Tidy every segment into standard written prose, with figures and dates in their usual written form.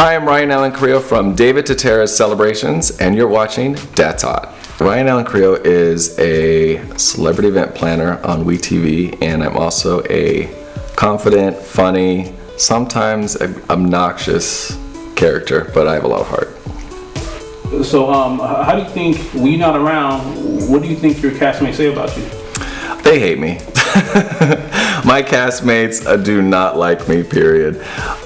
Hi, I'm Ryan Allen Carrillo from David Tutera's CeleBRATIONS, and you're watching DatzHott. Ryan Allen Carrillo is a celebrity event planner on WeTV, and I'm also a confident, funny, sometimes obnoxious character, but I have a lot of heart. So, how do you think, when you're not around, what do you think your castmates say about you? They hate me. My castmates do not like me, period.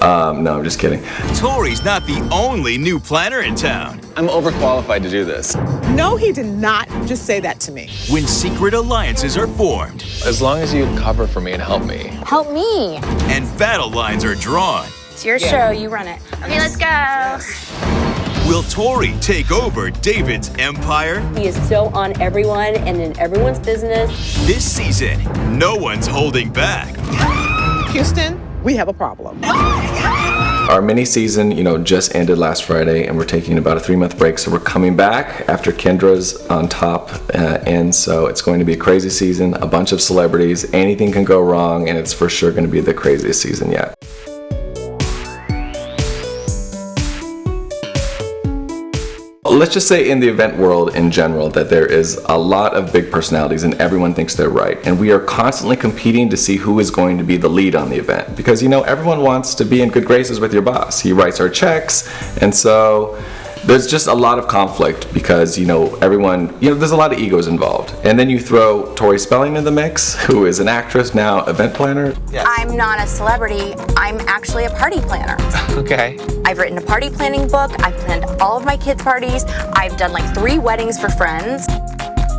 No, I'm just kidding. Tori's not the only new planner in town. I'm overqualified to do this. No, he did not just say that to me. When secret alliances are formed. As long as you cover for me and help me. Help me. And battle lines are drawn. It's your show, you run it. Okay, let's go. Will Tori take over David's empire? He is so on everyone and in everyone's business. This season, no one's holding back. Houston, we have a problem. Our mini season, just ended last Friday, and we're taking about a 3-month break, so we're coming back after Kendra's on top, and so it's going to be a crazy season, a bunch of celebrities, anything can go wrong, and it's for sure going to be the craziest season yet. Let's just say in the event world in general that there is a lot of big personalities and everyone thinks they're right. And we are constantly competing to see who is going to be the lead on the event. Because, everyone wants to be in good graces with your boss. He writes our checks. And so there's just a lot of conflict because, everyone, there's a lot of egos involved. And then you throw Tori Spelling in the mix, who is an actress, now event planner. Yeah. I'm not a celebrity. I'm actually a party planner. Okay. I've written a party planning book. I've planned all of my kids' parties. I've done like 3 weddings for friends.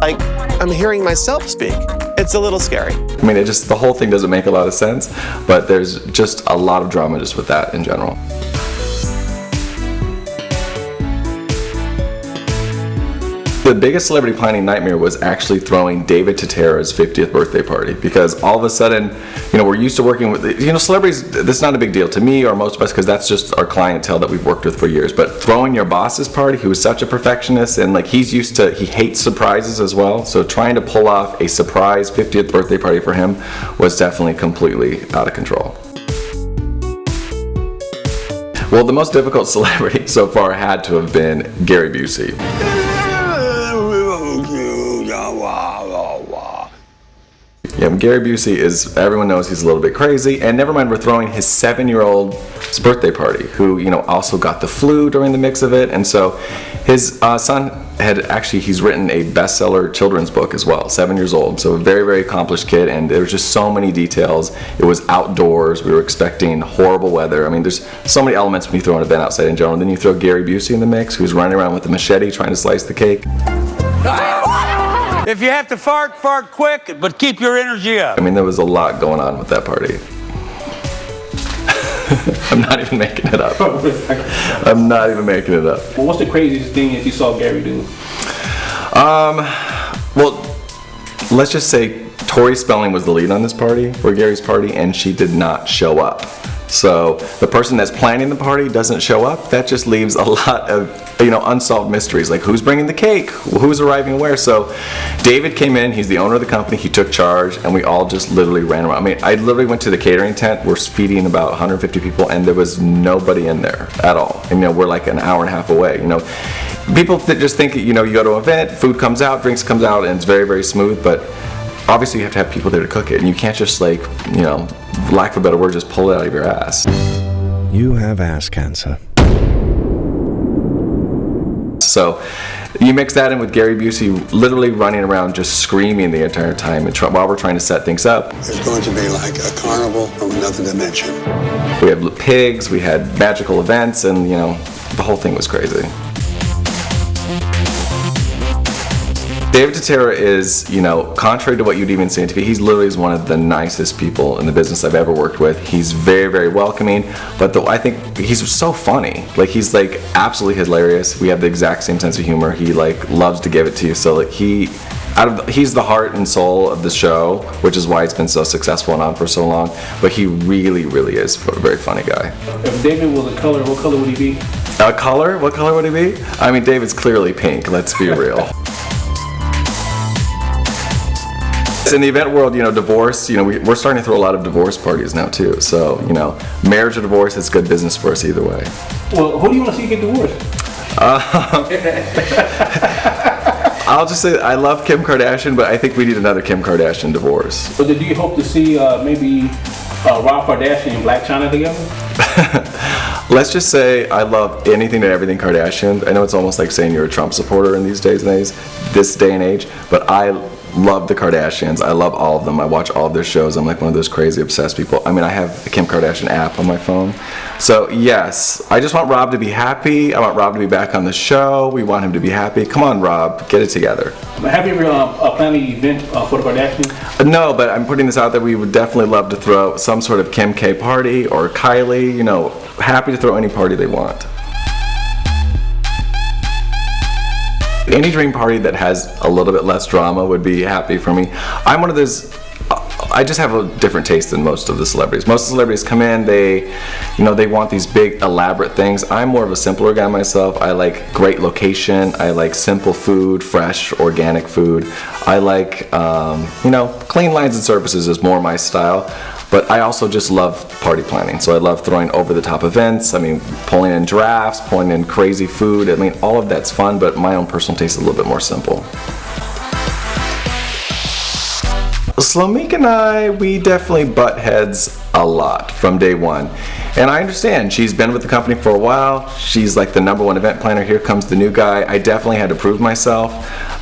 Like, I'm hearing myself speak. It's a little scary. I mean, the whole thing doesn't make a lot of sense, but there's just a lot of drama just with that in general. The biggest celebrity planning nightmare was actually throwing David Tutera's 50th birthday party, because all of a sudden, we're used to working with, celebrities, that's not a big deal to me or most of us, because that's just our clientele that we've worked with for years. But throwing your boss's party, who is such a perfectionist, and he hates surprises as well, so trying to pull off a surprise 50th birthday party for him was definitely completely out of control. Well, the most difficult celebrity so far had to have been Gary Busey. Yeah, Gary Busey everyone knows he's a little bit crazy, and never mind, we're throwing his 7-year-old's birthday party, who, also got the flu during the mix of it, and so his son he's written a bestseller children's book as well, 7 years old, so a very, very accomplished kid, and there was just so many details. It was outdoors, we were expecting horrible weather. I mean, there's so many elements when you throw an event outside in general, and then you throw Gary Busey in the mix, who's running around with a machete trying to slice the cake. If you have to fart, fart quick, but keep your energy up. I mean, there was a lot going on with that party. I'm not even making it up. I'm not even making it up. Well, what's the craziest thing that you saw Gary do? Well, let's just say Tori Spelling was the lead on this party, for Gary's party, and she did not show up. So the person that's planning the party doesn't show up. That just leaves a lot of unsolved mysteries, like who's bringing the cake, who's arriving where. So David came in, he's the owner of the company, he took charge, and we all just literally ran around. I mean, I literally went to the catering tent, we're feeding about 150 people, and there was nobody in there at all. And we're like an hour and a half away. People that just think, you go to an event, food comes out, drinks comes out, and it's very, very smooth, but obviously you have to have people there to cook it, and you can't just lack of a better word, just pull it out of your ass. You have ass cancer. So you mix that in with Gary Busey literally running around just screaming the entire time while we're trying to set things up. It's going to be like a carnival from another dimension. We had pigs, we had magical events, and the whole thing was crazy. David Tutera is, contrary to what you'd even see on TV, he's literally one of the nicest people in the business I've ever worked with. He's very, very welcoming, but I think he's so funny. He's absolutely hilarious. We have the exact same sense of humor. He loves to give it to you. So he's the heart and soul of the show, which is why it's been so successful and on for so long. But he really, really is a very funny guy. If David was a color, what color would he be? A color? What color would he be? I mean, David's clearly pink. Let's be real. In the event world, divorce, we're starting to throw a lot of divorce parties now too. So, marriage or divorce, it's good business for us either way. Well, who do you want to see get divorced? I'll just say I love Kim Kardashian, but I think we need another Kim Kardashian divorce. But do you hope to see maybe Rob Kardashian and Black China together? Let's just say I love anything and everything Kardashian. I know it's almost like saying you're a Trump supporter in this day and age, but I love the Kardashians. I love all of them. I watch all of their shows. I'm like one of those crazy obsessed people. I mean, I have the Kim Kardashian app on my phone. So yes, I just want Rob to be happy. I want Rob to be back on the show. We want him to be happy. Come on, Rob, get it together. Have you ever planned an event for the Kardashians? No, but I'm putting this out there. We would definitely love to throw some sort of Kim K party or Kylie. Happy to throw any party they want. Any dream party that has a little bit less drama would be happy for me. I'm one of those, I just have a different taste than most of the celebrities. Most of the celebrities come in, they want these big elaborate things. I'm more of a simpler guy myself. I like great location. I like simple food, fresh, organic food. I like, clean lines and surfaces is more my style. But I also just love party planning. So I love throwing over the top events. I mean, pulling in drafts, pulling in crazy food. I mean, all of that's fun, but my own personal taste is a little bit more simple. Slomik and I, we definitely butt heads a lot from day one. And I understand, she's been with the company for a while. She's like the #1 event planner. Here comes the new guy. I definitely had to prove myself.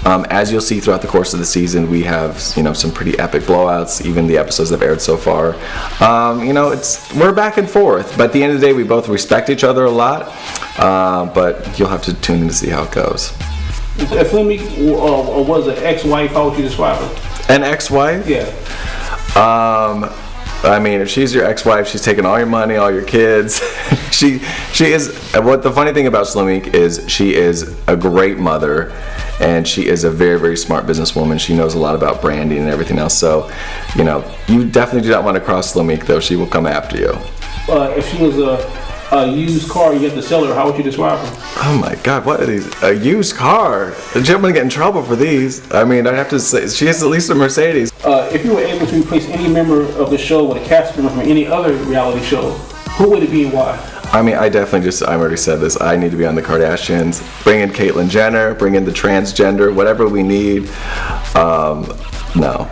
As you'll see throughout the course of the season, we have some pretty epic blowouts, even the episodes that have aired so far. We're back and forth, but at the end of the day, we both respect each other a lot. But you'll have to tune in to see how it goes. If Slomik was an ex-wife, how would you describe her? An ex-wife? Yeah. I mean, if she's your ex-wife, she's taking all your money, all your kids. she is. What the funny thing about Slomik is she is a great mother, and she is a very, very smart businesswoman. She knows a lot about branding and everything else. So, you definitely do not want to cross Slomik, though. She will come after you. If she was a used car, you have to sell her. How would you describe her? Oh my God, what are these? A used car? I'm gonna get in trouble for these. I mean, I'd have to say she has at least a Mercedes. If you were able to replace any member of the show with a cast member from any other reality show, who would it be and why? I mean, I already said this. I need to be on the Kardashians. Bring in Caitlyn Jenner. Bring in the transgender. Whatever we need. No.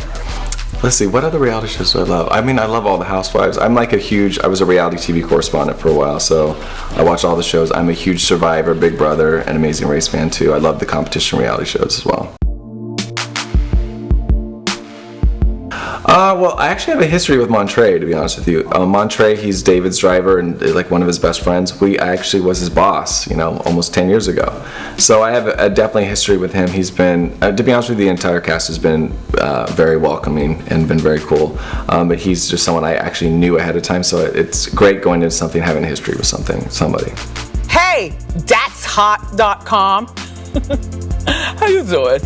Let's see, what other reality shows do I love? I mean, I love all the Housewives. I was a reality TV correspondent for a while, so I watch all the shows. I'm a huge Survivor, Big Brother, and Amazing Race fan too. I love the competition reality shows as well. Well, I actually have a history with Montre, to be honest with you. Montre, he's David's driver and like one of his best friends. We actually was his boss, almost 10 years ago. So I have definitely a history with him. He's been, to be honest with you, the entire cast has been very welcoming and been very cool. But he's just someone I actually knew ahead of time, so it's great going into something, having a history with somebody. Hey, DatzHott.com. How you doing?